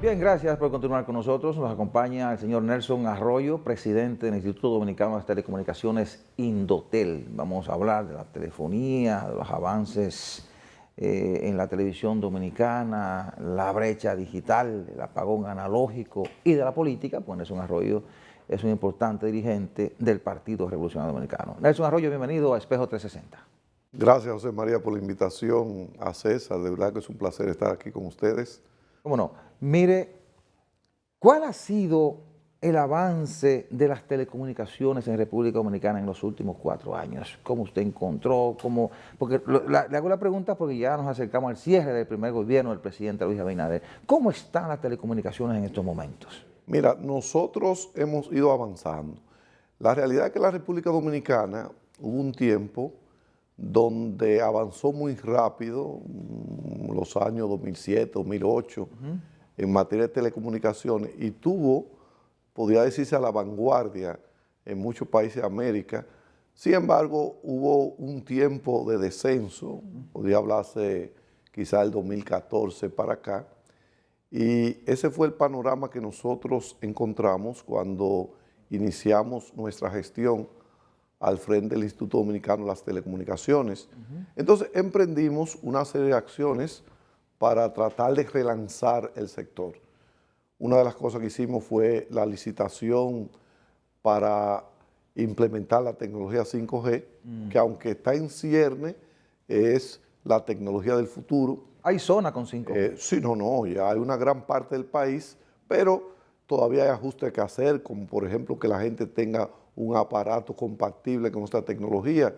Bien, gracias por continuar con nosotros. Nos acompaña el señor Nelson Arroyo, presidente del Instituto Dominicano de Telecomunicaciones, Indotel. Vamos a hablar de la telefonía, de los avances en la televisión dominicana, la brecha digital, el apagón analógico y de la política, pues Nelson Arroyo es un importante dirigente del Partido Revolucionario Dominicano. Nelson Arroyo, bienvenido a Espejo 360. Gracias, José María, por la invitación a César. De verdad que es un placer estar aquí con ustedes. ¿Cómo no? Mire, ¿cuál ha sido el avance de las telecomunicaciones en República Dominicana en los últimos 4 años? ¿Cómo usted encontró? Porque le hago la pregunta porque ya nos acercamos al cierre del primer gobierno del presidente Luis Abinader. ¿Cómo están las telecomunicaciones en estos momentos? Mira, nosotros hemos ido avanzando. La realidad es que la República Dominicana hubo un tiempo donde avanzó muy rápido, los años 2007, 2008, en materia de telecomunicaciones, y tuvo, podría decirse, a la vanguardia en muchos países de América. Sin embargo, hubo un tiempo de descenso, podría hablarse quizá del 2014 para acá, y ese fue el panorama que nosotros encontramos cuando iniciamos nuestra gestión al frente del Instituto Dominicano de las Telecomunicaciones. Entonces emprendimos una serie de acciones para tratar de relanzar el sector. Una de las cosas que hicimos fue la licitación para implementar la tecnología 5G, que aunque está en cierne, es la tecnología del futuro. ¿Hay zona con 5G? Sí, no, ya hay una gran parte del país, pero todavía hay ajustes que hacer, como por ejemplo que la gente tenga un aparato compatible con nuestra tecnología.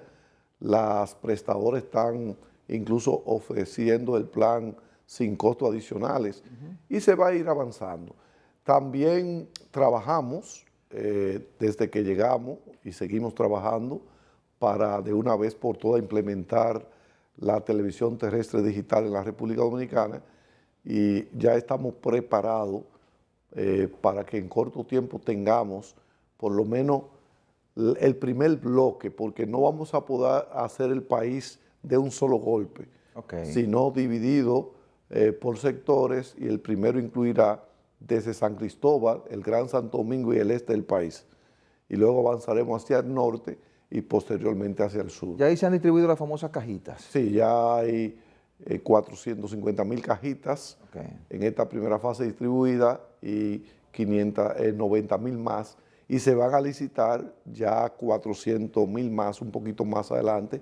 Las prestadoras están incluso ofreciendo el plan sin costos adicionales y se va a ir avanzando. También trabajamos desde que llegamos y seguimos trabajando para de una vez por todas implementar la televisión terrestre digital en la República Dominicana y ya estamos preparados para que en corto tiempo tengamos por lo menos el primer bloque, porque no vamos a poder hacer el país de un solo golpe, sino dividido por sectores, y el primero incluirá desde San Cristóbal, el Gran Santo Domingo y el este del país. Y luego avanzaremos hacia el norte y posteriormente hacia el sur. Ya ahí se han distribuido las famosas cajitas. Sí, ya hay 450,000 cajitas en esta primera fase distribuida y 90,000 más. Y se van a licitar ya 400,000 más, un poquito más adelante,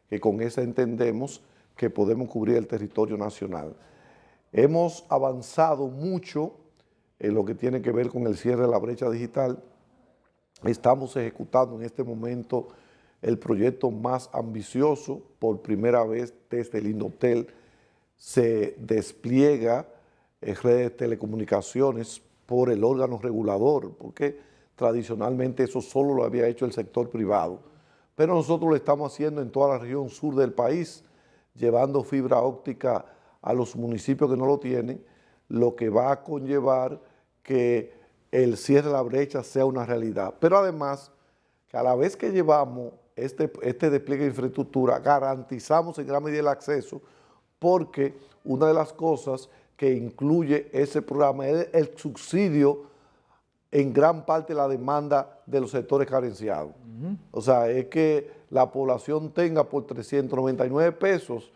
que con esa entendemos que podemos cubrir el territorio nacional. Hemos avanzado mucho en lo que tiene que ver con el cierre de la brecha digital. Estamos ejecutando en este momento el proyecto más ambicioso. Por primera vez desde el Indotel se despliega redes de telecomunicaciones por el órgano regulador, porque tradicionalmente eso solo lo había hecho el sector privado. Pero nosotros lo estamos haciendo en toda la región sur del país, llevando fibra óptica a los municipios que no lo tienen, lo que va a conllevar que el cierre de la brecha sea una realidad. Pero además, que a la vez que llevamos este despliegue de infraestructura, garantizamos en gran medida el acceso, porque una de las cosas que incluye ese programa es el subsidio en gran parte de la demanda de los sectores carenciados. O sea, es que la población tenga por 399 pesos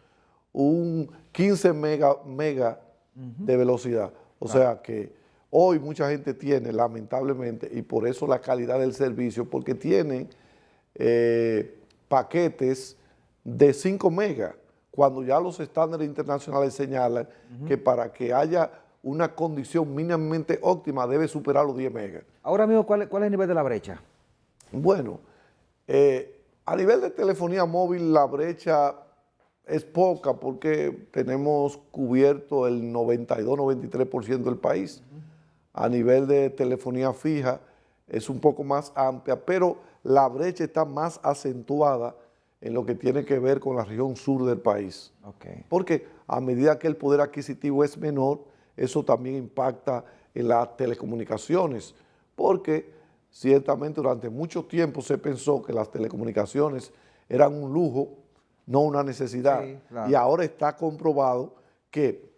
un 15 mega de velocidad. O sea que hoy mucha gente tiene, lamentablemente, y por eso la calidad del servicio, porque tienen paquetes de 5 megas, cuando ya los estándares internacionales señalan que para que haya una condición mínimamente óptima debe superar los 10 megas. Ahora mismo, ¿cuál es el nivel de la brecha? Bueno, a nivel de telefonía móvil la brecha es poca porque tenemos cubierto el 92-93% del país. A nivel de telefonía fija es un poco más amplia, pero la brecha está más acentuada en lo que tiene que ver con la región sur del país. Porque a medida que el poder adquisitivo es menor, eso también impacta en las telecomunicaciones, porque ciertamente durante mucho tiempo se pensó que las telecomunicaciones eran un lujo, no una necesidad. Sí, claro. Y ahora está comprobado que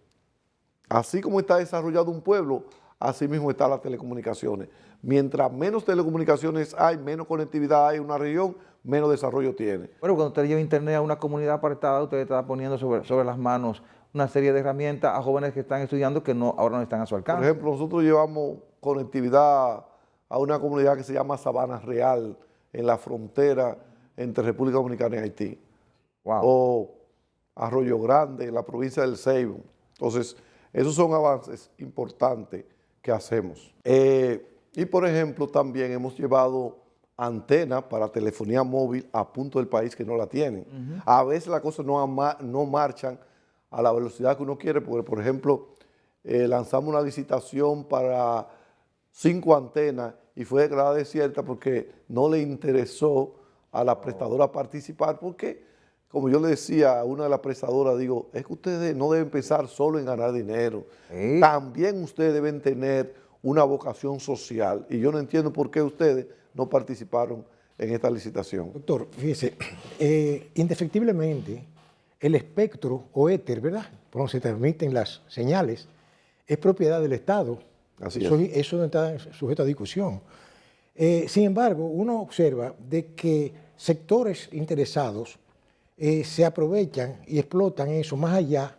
Así como está desarrollado un pueblo, así mismo están las telecomunicaciones. Mientras menos telecomunicaciones hay, menos conectividad hay en una región, menos desarrollo tiene. Bueno, cuando usted lleva internet a una comunidad apartada, usted está poniendo sobre las manos una serie de herramientas a jóvenes que están estudiando que ahora no están a su alcance. Por ejemplo, nosotros llevamos conectividad a una comunidad que se llama Sabana Real, en la frontera entre República Dominicana y Haití. Wow. O Arroyo Grande, en la provincia del Ceibo. Entonces, esos son avances importantes que hacemos. Y por ejemplo, también hemos llevado antenas para telefonía móvil a punto del país que no la tienen. A veces las cosas no marchan a la velocidad que uno quiere, porque por ejemplo, lanzamos una licitación para 5 antenas y fue declarada desierta porque no le interesó a la prestadora participar, porque como yo le decía a una de las prestadoras, digo, es que ustedes no deben pensar solo en ganar dinero, también ustedes deben tener una vocación social, y yo no entiendo por qué ustedes no participaron en esta licitación. Doctor, fíjese, indefectiblemente el espectro o éter, ¿verdad?, por donde se transmiten las señales, es propiedad del Estado. Así eso no está sujeto a discusión. Sin embargo, uno observa de que sectores interesados se aprovechan y explotan eso más allá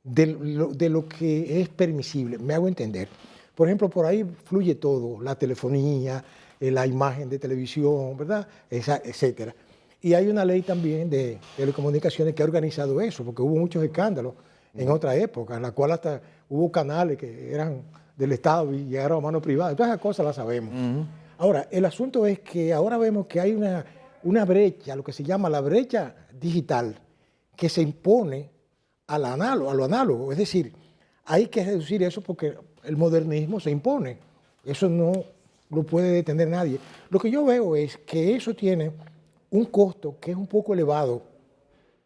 de lo que es permisible. Me hago entender. Por ejemplo, por ahí fluye todo, la telefonía, la imagen de televisión, ¿verdad?, etcétera. Y hay una ley también de telecomunicaciones que ha organizado eso, porque hubo muchos escándalos en otra época, en la cual hasta hubo canales que eran del Estado y llegaron a mano privada. Todas esas cosas las sabemos. Ahora, el asunto es que ahora vemos que hay una brecha, lo que se llama la brecha digital, que se impone a lo análogo. Es decir, hay que reducir eso porque el modernismo se impone. Eso no lo puede detener nadie. Lo que yo veo es que eso tiene un costo que es un poco elevado.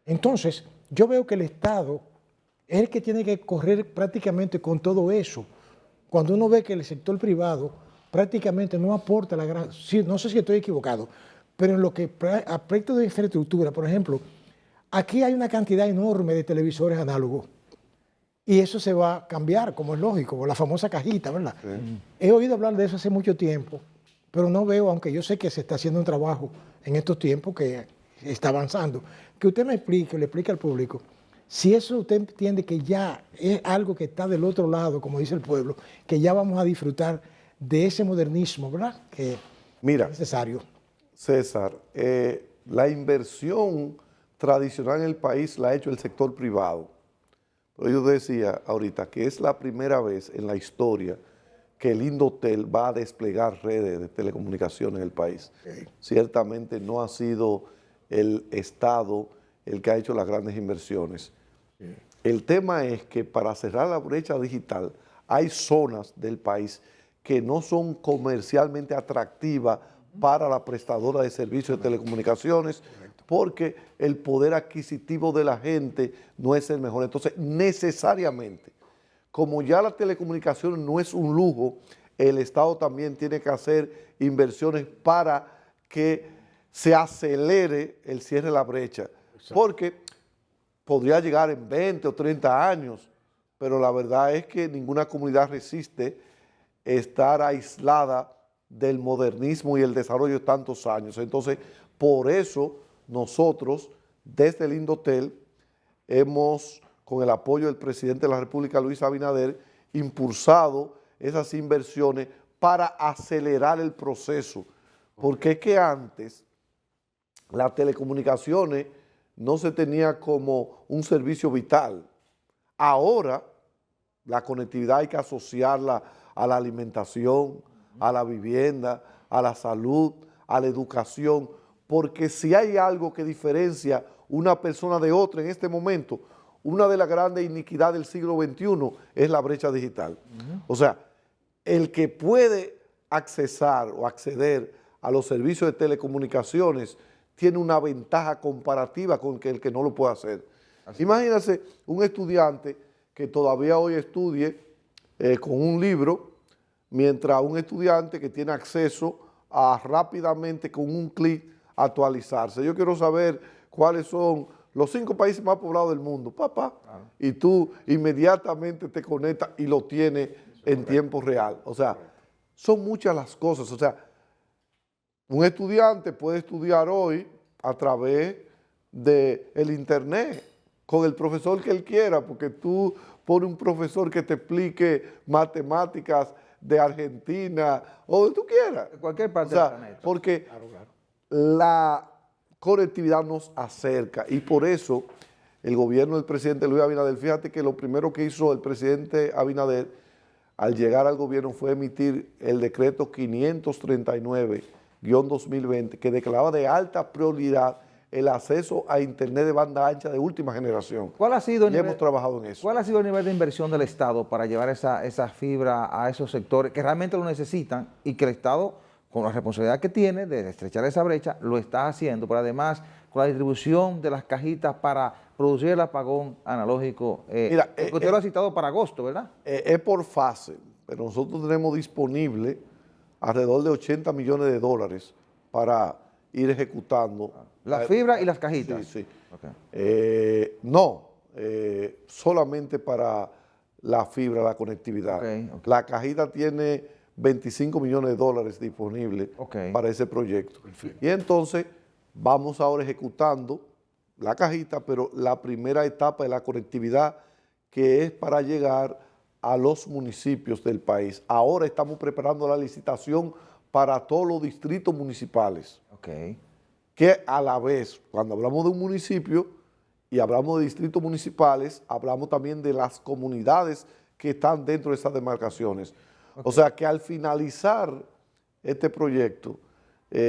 Entonces, yo veo que el Estado es el que tiene que correr prácticamente con todo eso. Cuando uno ve que el sector privado prácticamente no aporta la gran... Sí, no sé si estoy equivocado, pero en lo que aspecto de infraestructura, por ejemplo, aquí hay una cantidad enorme de televisores análogos y eso se va a cambiar, como es lógico, la famosa cajita, ¿verdad? Sí. He oído hablar de eso hace mucho tiempo, pero no veo, aunque yo sé que se está haciendo un trabajo en estos tiempos que está avanzando, que usted me explique, le explique al público, si eso usted entiende que ya es algo que está del otro lado, como dice el pueblo, que ya vamos a disfrutar de ese modernismo, ¿verdad?, que es necesario. César, la inversión tradicional en el país la ha hecho el sector privado. Pero yo decía ahorita que es la primera vez en la historia que el Indotel va a desplegar redes de telecomunicaciones en el país. Ciertamente no ha sido el Estado el que ha hecho las grandes inversiones. El tema es que para cerrar la brecha digital hay zonas del país que no son comercialmente atractivas para la prestadora de servicios de telecomunicaciones porque el poder adquisitivo de la gente no es el mejor. Entonces, necesariamente, como ya la telecomunicación no es un lujo, el Estado también tiene que hacer inversiones para que se acelere el cierre de la brecha. Porque podría llegar en 20 o 30 años, pero la verdad es que ninguna comunidad resiste estar aislada del modernismo y el desarrollo de tantos años. Entonces, por eso nosotros, desde el Indotel, hemos, con el apoyo del presidente de la República, Luis Abinader, impulsado esas inversiones para acelerar el proceso. Porque es que antes las telecomunicaciones no se tenía como un servicio vital. Ahora la conectividad hay que asociarla a la alimentación, a la vivienda, a la salud, a la educación, porque si hay algo que diferencia una persona de otra en este momento, una de las grandes iniquidades del siglo XXI es la brecha digital. O sea, el que puede accesar o acceder a los servicios de telecomunicaciones tiene una ventaja comparativa con el que no lo puede hacer. Imagínense un estudiante que todavía hoy estudie con un libro, mientras un estudiante que tiene acceso a rápidamente con un clic actualizarse. Yo quiero saber cuáles son los 5 países más poblados del mundo, papá, y tú inmediatamente te conectas y lo tienes en tiempo real. O sea, son muchas las cosas. O sea, un estudiante puede estudiar hoy a través del internet con el profesor que él quiera, porque tú pones un profesor que te explique matemáticas de Argentina o donde tú quieras. De cualquier parte O sea, del planeta. porque la conectividad nos acerca y por eso el gobierno del presidente Luis Abinader, fíjate que lo primero que hizo el presidente Abinader al llegar al gobierno fue emitir el decreto 539-2020 que declaraba de alta prioridad el acceso a internet de banda ancha de última generación. ¿Cuál ha sido y hemos trabajado en eso. ¿Cuál ha sido el nivel de inversión del Estado para llevar esa fibra a esos sectores que realmente lo necesitan y que el Estado, con la responsabilidad que tiene de estrechar esa brecha, lo está haciendo, pero además con la distribución de las cajitas para producir el apagón analógico? Mira, usted lo ha citado para agosto, ¿verdad? Es por fase, pero nosotros tenemos disponible alrededor de 80 millones de dólares para ir ejecutando. La fibra y las cajitas. Sí, sí. Okay. Solamente para la fibra, la conectividad. Okay. La cajita tiene 25 millones de dólares disponibles para ese proyecto. Perfecto. Y entonces vamos ahora ejecutando la cajita, pero la primera etapa de la conectividad que es para llegar a los municipios del país. Ahora estamos preparando la licitación para todos los distritos municipales. Que a la vez, cuando hablamos de un municipio y hablamos de distritos municipales, hablamos también de las comunidades que están dentro de esas demarcaciones. O sea que al finalizar este proyecto,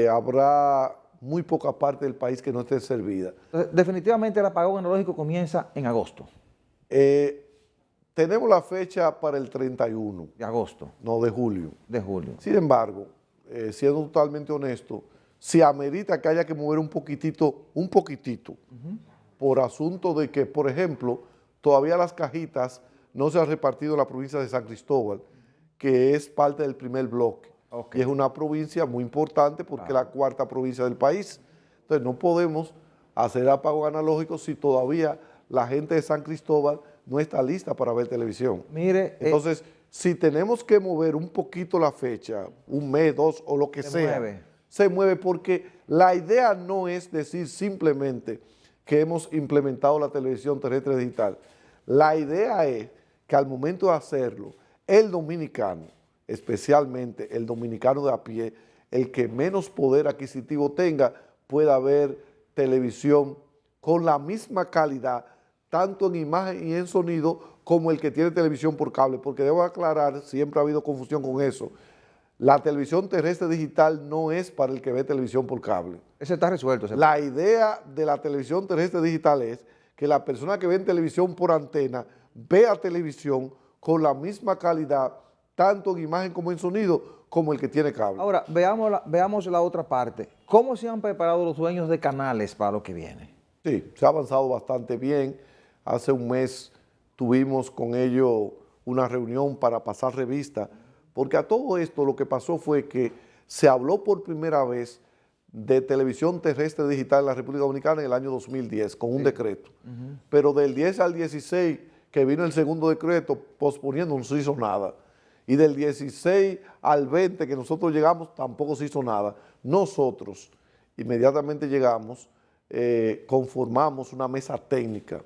habrá muy poca parte del país que no esté servida. Entonces, definitivamente el apagón analógico comienza en agosto. Tenemos la fecha para el 31. De agosto. No, de julio. De julio. Sin embargo, siendo totalmente honesto, si amerita que haya que mover un poquitito, por asunto de que, por ejemplo, todavía las cajitas no se han repartido en la provincia de San Cristóbal, que es parte del primer bloque. Y es una provincia muy importante porque es la 4ª provincia del país. Entonces no podemos hacer apagón analógico si todavía la gente de San Cristóbal no está lista para ver televisión. Mire, entonces, si tenemos que mover un poquito la fecha, un mes, 2 o lo que sea, se mueve porque la idea no es decir simplemente que hemos implementado la televisión terrestre digital. La idea es que al momento de hacerlo, el dominicano, especialmente el dominicano de a pie, el que menos poder adquisitivo tenga, pueda ver televisión con la misma calidad, tanto en imagen y en sonido, como el que tiene televisión por cable, porque debo aclarar, siempre ha habido confusión con eso. La televisión terrestre digital no es para el que ve televisión por cable. Ese está resuelto. La idea de la televisión terrestre digital es que la persona que ve televisión por antena vea televisión con la misma calidad, tanto en imagen como en sonido, como el que tiene cable. Ahora, veamos la otra parte. ¿Cómo se han preparado los dueños de canales para lo que viene? Sí, se ha avanzado bastante bien. Hace un mes tuvimos con ellos una reunión para pasar revista, porque a todo esto lo que pasó fue que se habló por primera vez de televisión terrestre digital en la República Dominicana en el año 2010, con un decreto. Pero del 10 al 16, que vino el segundo decreto, posponiendo, no se hizo nada. Y del 16 al 20, que nosotros llegamos, tampoco se hizo nada. Nosotros inmediatamente llegamos, conformamos una mesa técnica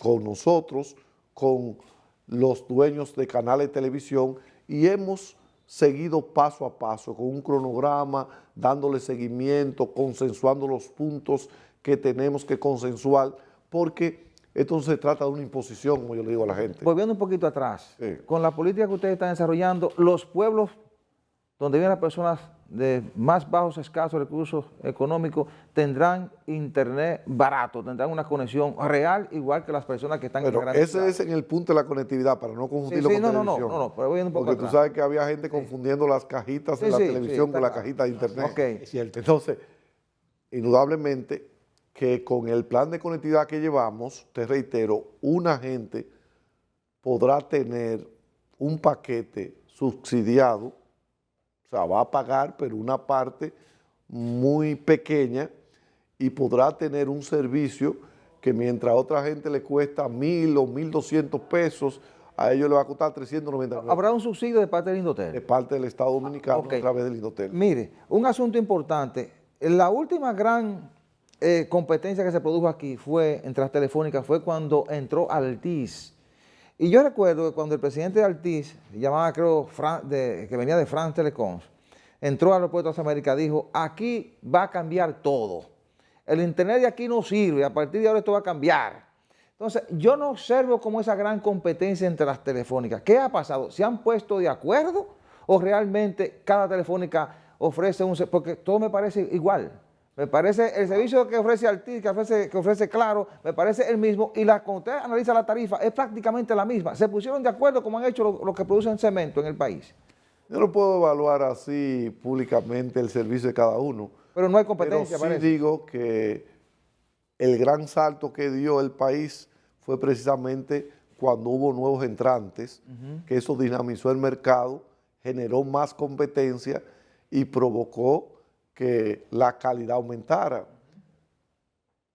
con nosotros, con los dueños de canales de televisión, y hemos seguido paso a paso, con un cronograma, dándole seguimiento, consensuando los puntos que tenemos que consensuar, porque esto no se trata de una imposición, como yo le digo a la gente. Volviendo un poquito atrás, con la política que ustedes están desarrollando, los pueblos donde viven las personas de más bajos, escasos recursos económicos, tendrán internet barato, tendrán una conexión real, igual que las personas que están en grandes ese es en el punto de la conectividad, para no confundirlo con televisión. No, pero voy un poco porque atrás. tú sabes que había gente confundiendo las cajitas de la televisión con la cajita de internet. Es cierto. Entonces, indudablemente que con el plan de conectividad que llevamos, te reitero, una gente podrá tener un paquete subsidiado, o sea, va a pagar, pero una parte muy pequeña, y podrá tener un servicio que mientras a otra gente le cuesta 1.000 o 1.200 pesos, a ellos le va a costar 399. ¿Habrá un subsidio de parte del Indotel? De parte del Estado Dominicano Ok. a través del Indotel. Mire, un asunto importante. La última gran competencia que se produjo aquí entre las telefónicas fue cuando entró Altiz. Y yo recuerdo que cuando el presidente de Altiz, llamaba creo que venía de France Telecom, entró al aeropuerto de las Américas, dijo, aquí va a cambiar todo. El internet de aquí no sirve, a partir de ahora esto va a cambiar. Entonces, yo no observo como esa gran competencia entre las telefónicas. ¿Qué ha pasado? ¿Se han puesto de acuerdo o realmente cada telefónica ofrece porque todo me parece igual? Me parece el servicio que ofrece Altiz, que ofrece Claro, me parece el mismo y cuando usted analiza la tarifa es prácticamente la misma. Se pusieron de acuerdo como han hecho los que producen cemento en el país. Yo no puedo evaluar así públicamente el servicio de cada uno. Pero no hay competencia, Pero sí digo que el gran salto que dio el país fue precisamente cuando hubo nuevos entrantes, que eso dinamizó el mercado, generó más competencia y provocó que la calidad aumentara.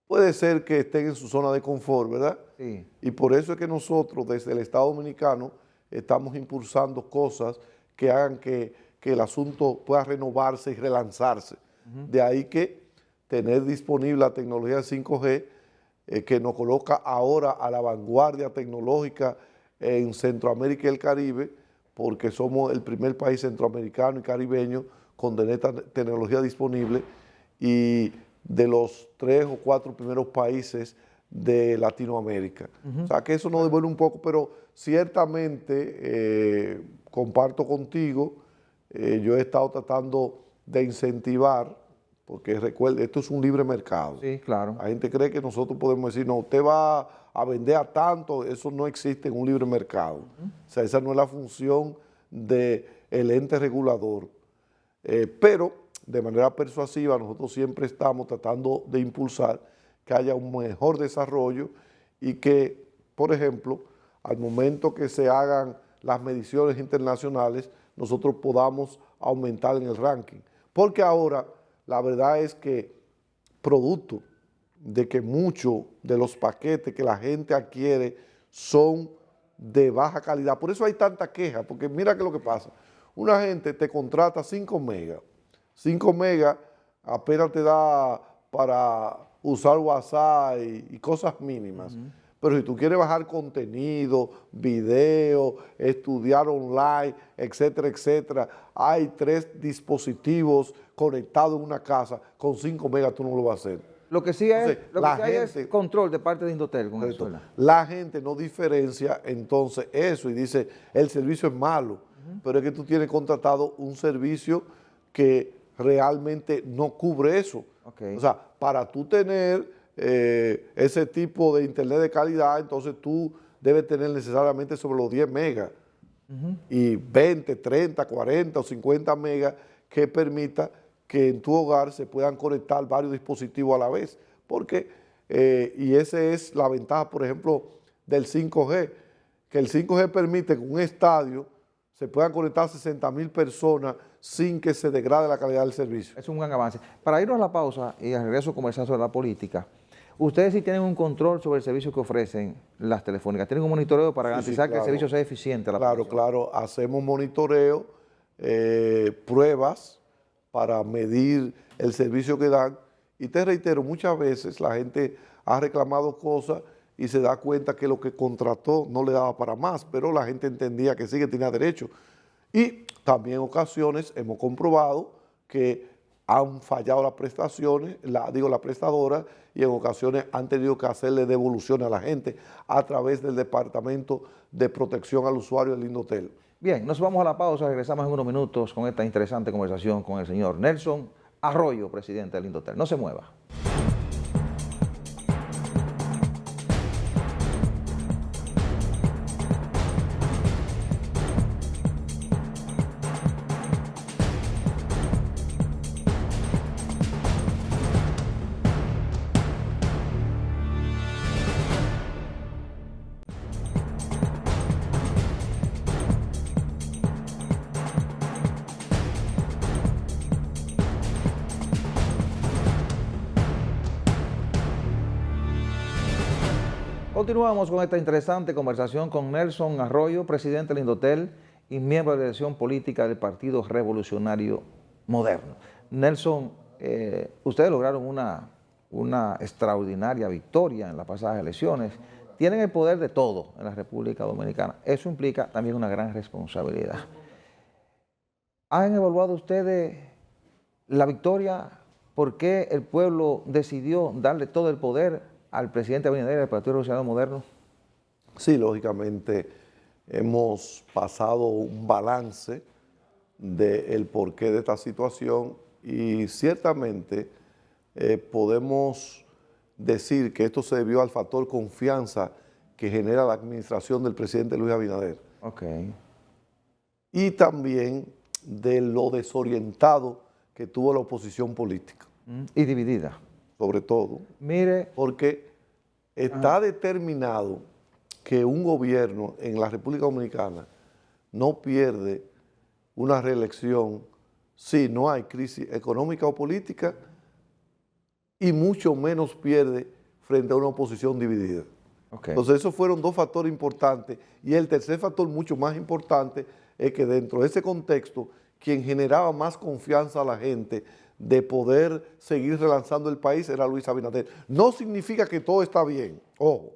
Puede ser que estén en su zona de confort, ¿verdad? Sí. Y por eso es que nosotros desde el Estado Dominicano estamos impulsando cosas que hagan que el asunto pueda renovarse y relanzarse. De ahí que tener disponible la tecnología 5G que nos coloca ahora a la vanguardia tecnológica en Centroamérica y el Caribe, porque somos el primer país centroamericano y caribeño con esta tecnología disponible y de los 3 o 4 primeros países de Latinoamérica. O sea que eso nos devuelve un poco, pero ciertamente comparto contigo, yo he estado tratando de incentivar, porque recuerde, esto es un libre mercado. Sí, claro. La gente cree que nosotros podemos decir, no, usted va a vender a tanto, eso no existe en un libre mercado. O sea, esa no es la función del ente regulador. Pero de manera persuasiva nosotros siempre estamos tratando de impulsar que haya un mejor desarrollo y que, por ejemplo, al momento que se hagan las mediciones internacionales, nosotros podamos aumentar en el ranking. Porque ahora la verdad es que producto de que muchos de los paquetes que la gente adquiere son de baja calidad. Por eso hay tanta queja, porque mira que lo que pasa. Una gente te contrata 5 megas. 5 megas apenas te da para usar WhatsApp y cosas mínimas. Pero si tú quieres bajar contenido, video, estudiar online, etcétera, etcétera, hay 3 dispositivos conectados en una casa, con 5 megas tú no lo vas a hacer. Lo que sí es, Entonces, es control de parte de Indotel con eso. La gente no diferencia entonces eso y dice, el servicio es malo, pero es que tú tienes contratado un servicio que realmente no cubre eso. O sea, para tú tener ese tipo de internet de calidad, entonces tú debes tener necesariamente sobre los 10 megas y 20, 30, 40 o 50 megas que permita que en tu hogar se puedan conectar varios dispositivos a la vez. Porque, y esa es la ventaja, por ejemplo, del 5G, que el 5G permite que un estadio se puedan conectar 60.000 personas sin que se degrade la calidad del servicio. Es un gran avance. Para irnos a la pausa y al regreso conversar sobre la política, ustedes sí tienen un control sobre el servicio que ofrecen las telefónicas. ¿Tienen un monitoreo para garantizar que el servicio sea eficiente? Claro, hacemos monitoreo, pruebas para medir el servicio que dan. Y te reitero, muchas veces la gente ha reclamado cosas y se da cuenta que lo que contrató no le daba para más, pero la gente entendía que sí que tenía derecho. Y también en ocasiones hemos comprobado que han fallado las prestaciones, la prestadora, y en ocasiones han tenido que hacerle devoluciones a la gente a través del Departamento de Protección al Usuario del Indotel. Bien, nos vamos a la pausa, regresamos en unos minutos con esta interesante conversación con el señor Nelson Arroyo, presidente del Indotel. No se mueva. Continuamos con esta interesante conversación con Nelson Arroyo, presidente del Indotel y miembro de la dirección política del Partido Revolucionario Moderno. Nelson, ustedes lograron una extraordinaria victoria en las pasadas elecciones. Tienen el poder de todo en la República Dominicana. Eso implica también una gran responsabilidad. ¿Han evaluado ustedes la victoria? ¿Por qué el pueblo decidió darle todo el poder al presidente Abinader del Partido Revolucionario Moderno? Sí, lógicamente hemos pasado un balance del porqué de esta situación y ciertamente podemos decir que esto se debió al factor confianza que genera la administración del presidente Luis Abinader. Okay. Y también de lo desorientado que tuvo la oposición política. Y dividida. Sobre todo. Mire. Porque está determinado que un gobierno en la República Dominicana no pierde una reelección si no hay crisis económica o política y mucho menos pierde frente a una oposición dividida. Okay. Entonces esos fueron dos factores importantes y el tercer factor mucho más importante es que dentro de ese contexto quien generaba más confianza a la gente de poder seguir relanzando el país era Luis Abinader. No significa que todo está bien, ojo,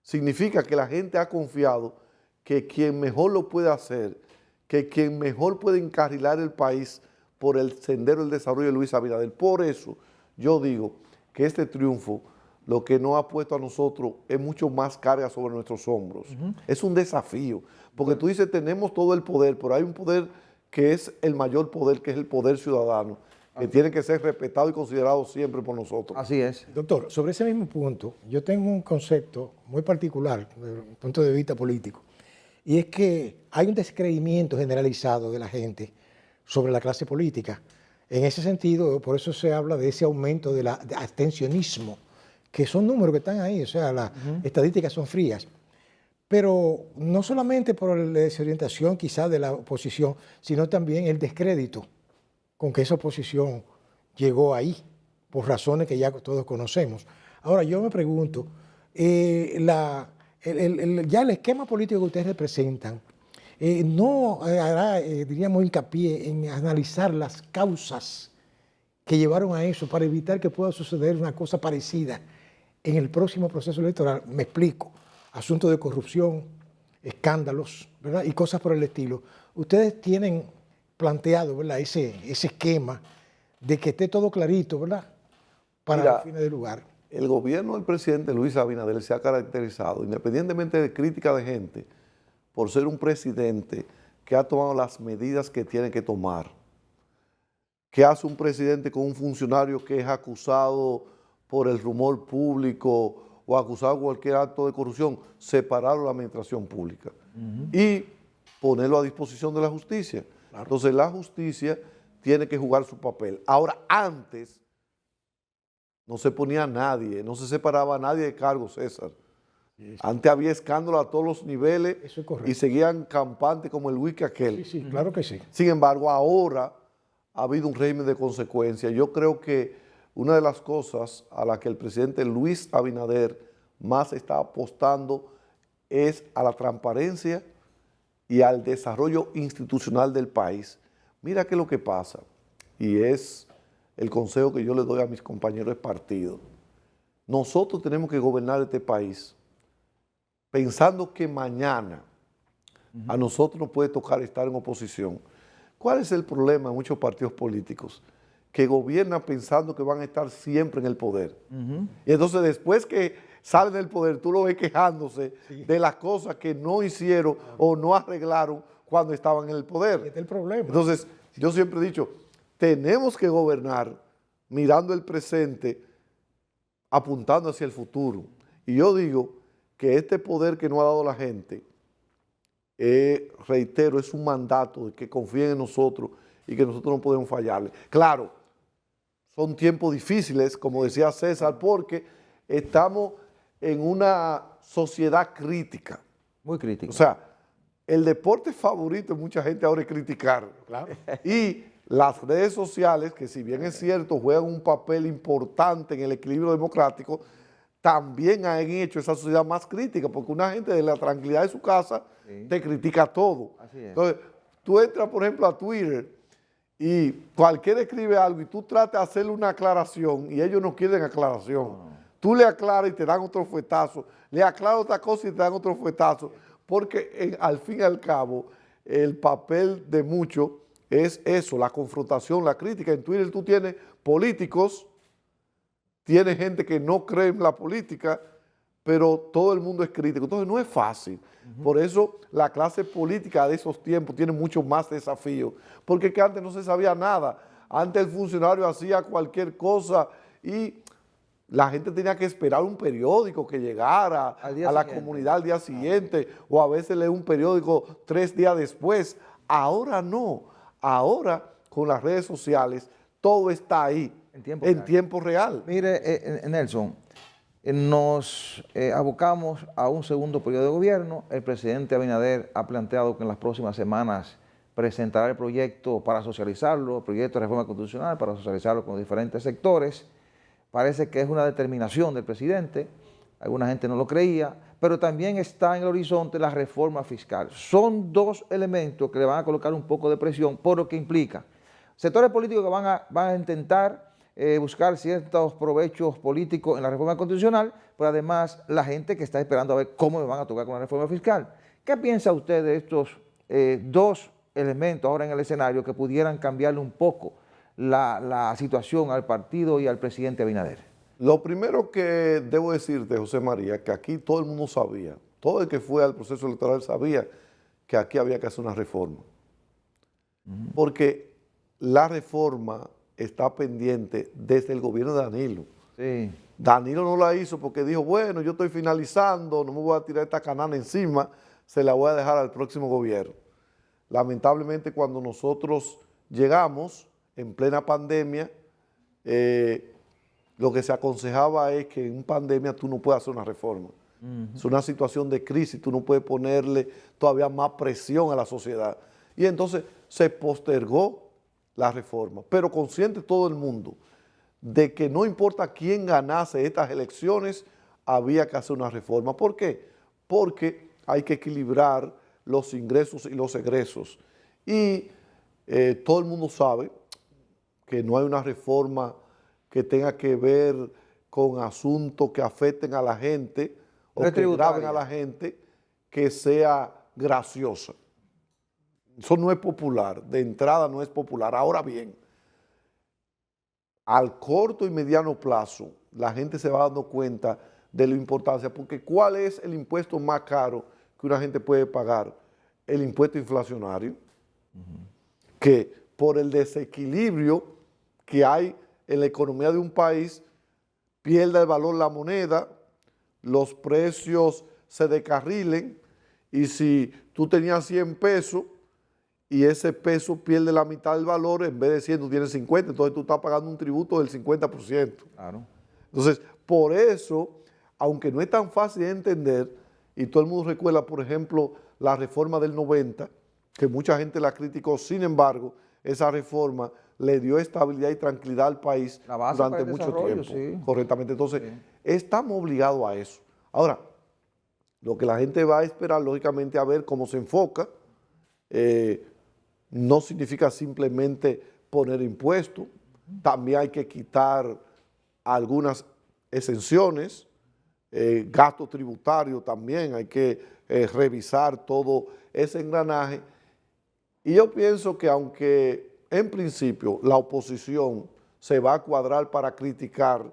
significa que la gente ha confiado que quien mejor lo puede hacer, que quien mejor puede encarrilar el país por el sendero del desarrollo de Luis Abinader. Por eso yo digo que este triunfo lo que nos ha puesto a nosotros es mucho más carga sobre nuestros hombros. Es un desafío, porque tú dices tenemos todo el poder, pero hay un poder que es el mayor poder, que es el poder ciudadano, que tiene que ser respetado y considerado siempre por nosotros. Así es. Doctor, sobre ese mismo punto, yo tengo un concepto muy particular desde el punto de vista político, y es que hay un descreimiento generalizado de la gente sobre la clase política. En ese sentido, por eso se habla de ese aumento de abstencionismo, que son números que están ahí, o sea, las estadísticas son frías. Pero no solamente por la desorientación quizás de la oposición, sino también el descrédito con que esa oposición llegó ahí, por razones que ya todos conocemos. Ahora, yo me pregunto, ya el esquema político que ustedes representan, no hará, diríamos, hincapié en analizar las causas que llevaron a eso para evitar que pueda suceder una cosa parecida en el próximo proceso electoral. Me explico. Asuntos de corrupción, escándalos, ¿verdad? Y cosas por el estilo. Ustedes tienen planteado, ¿verdad?, ese esquema de que esté todo clarito, ¿verdad?, para fines del lugar. El gobierno del presidente Luis Abinader se ha caracterizado, independientemente de crítica de gente, por ser un presidente que ha tomado las medidas que tiene que tomar. ¿Qué hace un presidente con un funcionario que es acusado por el rumor público o acusado de cualquier acto de corrupción? Separarlo de la administración pública y ponerlo a disposición de la justicia. Claro. Entonces la justicia tiene que jugar su papel. Ahora, antes no se ponía a nadie, no se separaba a nadie de cargo, César. Sí. Antes había escándalo a todos los niveles. Eso es correcto. Y seguían campantes como el wiki aquel. Sí, claro que sí. Sin embargo, ahora ha habido un régimen de consecuencias. Yo creo que una de las cosas a las que el presidente Luis Abinader más está apostando es a la transparencia y al desarrollo institucional del país. Mira qué es lo que pasa, y es el consejo que yo le doy a mis compañeros de partido. Nosotros tenemos que gobernar este país pensando que mañana a nosotros nos puede tocar estar en oposición. ¿Cuál es el problema de muchos partidos políticos? Que gobiernan pensando que van a estar siempre en el poder. Y entonces después que salen del poder, tú lo ves quejándose de las cosas que no hicieron o no arreglaron cuando estaban en el poder. Este es el problema. Entonces, yo siempre he dicho, tenemos que gobernar mirando el presente, apuntando hacia el futuro. Y yo digo que este poder que nos ha dado la gente, reitero, es un mandato de que confíen en nosotros y que nosotros no podemos fallarle. Claro, son tiempos difíciles, como decía César, porque estamos en una sociedad crítica. Muy crítica. O sea, el deporte favorito de mucha gente ahora es criticar. Claro. Y las redes sociales, que si bien es cierto, juegan un papel importante en el equilibrio democrático, también han hecho esa sociedad más crítica, porque una gente de la tranquilidad de su casa te critica todo. Así es. Entonces, tú entras, por ejemplo, a Twitter y cualquiera escribe algo y tú tratas de hacerle una aclaración y ellos no quieren aclaración. Tú le aclaras y te dan otro fuetazo, le aclaras otra cosa y te dan otro fuetazo, porque al fin y al cabo el papel de muchos es eso, la confrontación, la crítica. En Twitter tú tienes políticos, tienes gente que no cree en la política, pero todo el mundo es crítico. Entonces no es fácil. Por eso la clase política de esos tiempos tiene mucho más desafíos, porque es que antes no se sabía nada. Antes el funcionario hacía cualquier cosa y la gente tenía que esperar un periódico que llegara a la comunidad al día siguiente, o a veces leer un periódico 3 días después. Ahora no. Ahora con las redes sociales todo está ahí en tiempo real. Mire, Nelson, nos abocamos a un segundo periodo de gobierno. El presidente Abinader ha planteado que en las próximas semanas presentará el proyecto para socializarlo, el proyecto de reforma constitucional para socializarlo con diferentes sectores. Parece que es una determinación del presidente, alguna gente no lo creía, pero también está en el horizonte la reforma fiscal. Son dos elementos que le van a colocar un poco de presión por lo que implica. Sectores políticos que van a intentar buscar ciertos provechos políticos en la reforma constitucional, pero además la gente que está esperando a ver cómo le van a tocar con la reforma fiscal. ¿Qué piensa usted de estos dos elementos ahora en el escenario que pudieran cambiarle un poco la situación al partido y al presidente Abinader? Lo primero que debo decirte, José María, que aquí todo el mundo sabía, todo el que fue al proceso electoral sabía que aquí había que hacer una reforma. Porque la reforma está pendiente desde el gobierno de Danilo. Sí. Danilo no la hizo porque dijo, bueno, yo estoy finalizando, no me voy a tirar esta canana encima, se la voy a dejar al próximo gobierno. Lamentablemente, cuando nosotros llegamos en plena pandemia, lo que se aconsejaba es que en pandemia tú no puedes hacer una reforma. Es una situación de crisis, tú no puedes ponerle todavía más presión a la sociedad. Y entonces se postergó la reforma, pero consciente todo el mundo de que no importa quién ganase estas elecciones, había que hacer una reforma. ¿Por qué? Porque hay que equilibrar los ingresos y los egresos. Y todo el mundo sabe que no hay una reforma que tenga que ver con asuntos que afecten a la gente o que graven a la gente, que sea graciosa. Eso no es popular, de entrada no es popular. Ahora bien, al corto y mediano plazo, la gente se va dando cuenta de la importancia, porque ¿cuál es el impuesto más caro que una gente puede pagar? El impuesto inflacionario, que por el desequilibrio que hay en la economía de un país, pierde el valor la moneda, los precios se descarrilen, y si tú tenías 100 pesos, y ese peso pierde la mitad del valor, en vez de 100 tú tienes 50, entonces tú estás pagando un tributo del 50%. Claro. Entonces, por eso, aunque no es tan fácil de entender, y todo el mundo recuerda, por ejemplo, la reforma del 90, que mucha gente la criticó, sin embargo, esa reforma le dio estabilidad y tranquilidad al país durante mucho tiempo. Sí. Correctamente. Entonces, estamos obligados a eso. Ahora, lo que la gente va a esperar, lógicamente, a ver cómo se enfoca. No significa simplemente poner impuestos, también hay que quitar algunas exenciones, gasto tributario también, hay que revisar todo ese engranaje. Y yo pienso que aunque en principio la oposición se va a cuadrar para criticar,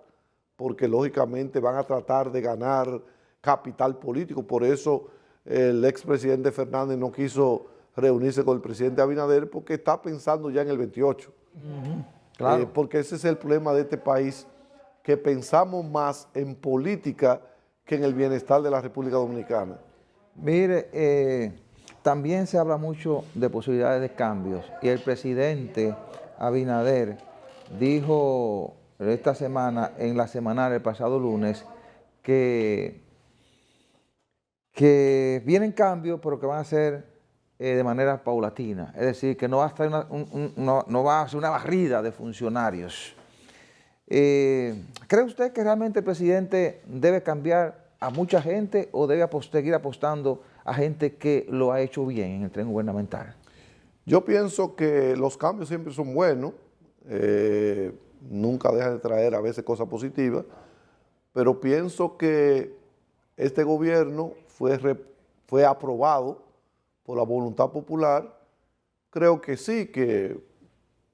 porque lógicamente van a tratar de ganar capital político, por eso el expresidente Fernández no quiso reunirse con el presidente Abinader, porque está pensando ya en el 28. Claro. Porque ese es el problema de este país, que pensamos más en política que en el bienestar de la República Dominicana. Mire, también se habla mucho de posibilidades de cambios, y el presidente Abinader dijo esta semana, en la semanal, el pasado lunes, que vienen cambios, pero que van a ser de manera paulatina, es decir, que no va a estar no va a ser una barrida de funcionarios. ¿Cree usted que realmente el presidente debe cambiar a mucha gente o debe seguir apostando a gente que lo ha hecho bien en el tren gubernamental? Yo pienso que los cambios siempre son buenos, nunca dejan de traer a veces cosas positivas, pero pienso que este gobierno fue aprobado por la voluntad popular. Creo que sí, que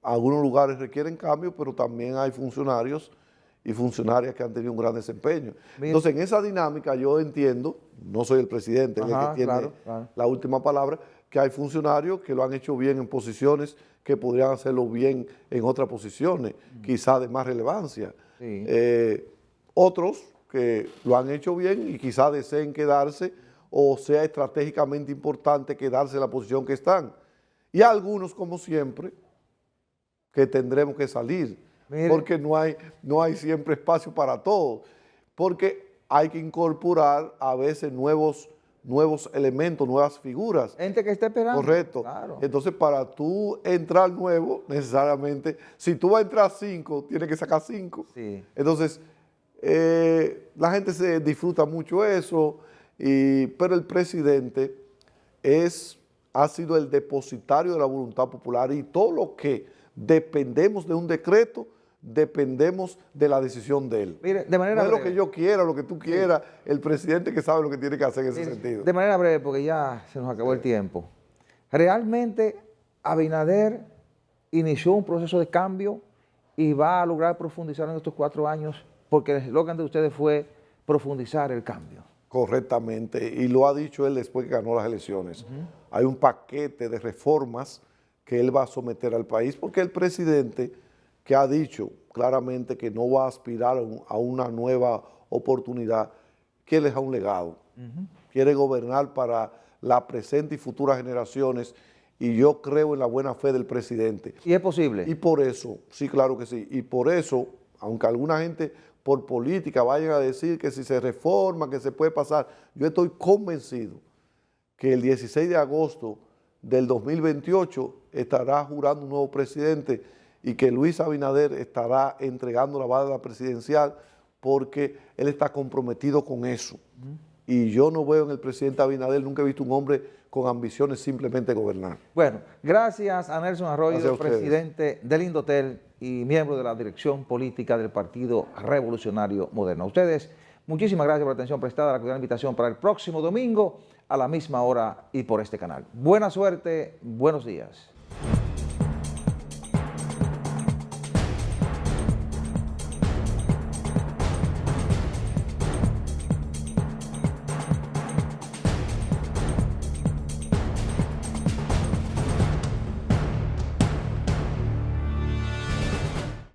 algunos lugares requieren cambios, pero también hay funcionarios y funcionarias que han tenido un gran desempeño. Entonces, en esa dinámica yo entiendo, no soy el presidente, el que tiene la última palabra, que hay funcionarios que lo han hecho bien en posiciones que podrían hacerlo bien en otras posiciones, quizá de más relevancia. Sí. Otros que lo han hecho bien y quizá deseen quedarse o sea estratégicamente importante quedarse en la posición que están. Y algunos, como siempre, que tendremos que salir, porque no hay siempre espacio para todos, porque hay que incorporar a veces nuevos elementos, nuevas figuras. Gente que esté esperando. Correcto. Claro. Entonces, para tú entrar nuevo, necesariamente, si tú vas a entrar 5, tienes que sacar 5. Sí. Entonces, la gente se disfruta mucho eso, pero el presidente ha sido el depositario de la voluntad popular y todo lo que dependemos de un decreto, dependemos de la decisión de él. Mire, de manera no es breve. lo que yo quiera, lo que tú quieras, el presidente que sabe lo que tiene que hacer en ese sentido. De manera breve, porque ya se nos acabó el tiempo. ¿Realmente Abinader inició un proceso de cambio y va a lograr profundizar en estos 4 años? Porque el eslogan de ustedes fue profundizar el cambio. Correctamente, y lo ha dicho él después que ganó las elecciones. Hay un paquete de reformas que él va a someter al país, porque el presidente que ha dicho claramente que no va a aspirar a una nueva oportunidad, quiere dejar un legado, quiere gobernar para la presente y futuras generaciones, y yo creo en la buena fe del presidente. ¿Y es posible? Y por eso, sí, claro que sí, y por eso, aunque alguna gente por política vayan a decir que si se reforma, que se puede pasar, yo estoy convencido que el 16 de agosto del 2028 estará jurando un nuevo presidente y que Luis Abinader estará entregando la banda presidencial porque él está comprometido con eso. Y yo no veo en el presidente Abinader, nunca he visto un hombre con ambiciones simplemente de gobernar. Bueno, gracias a Nelson Arroyo, Gracias a presidente del Indotel y miembro de la dirección política del Partido Revolucionario Moderno. A ustedes, muchísimas gracias por la atención prestada, la cordial invitación para el próximo domingo a la misma hora y por este canal. Buena suerte, buenos días.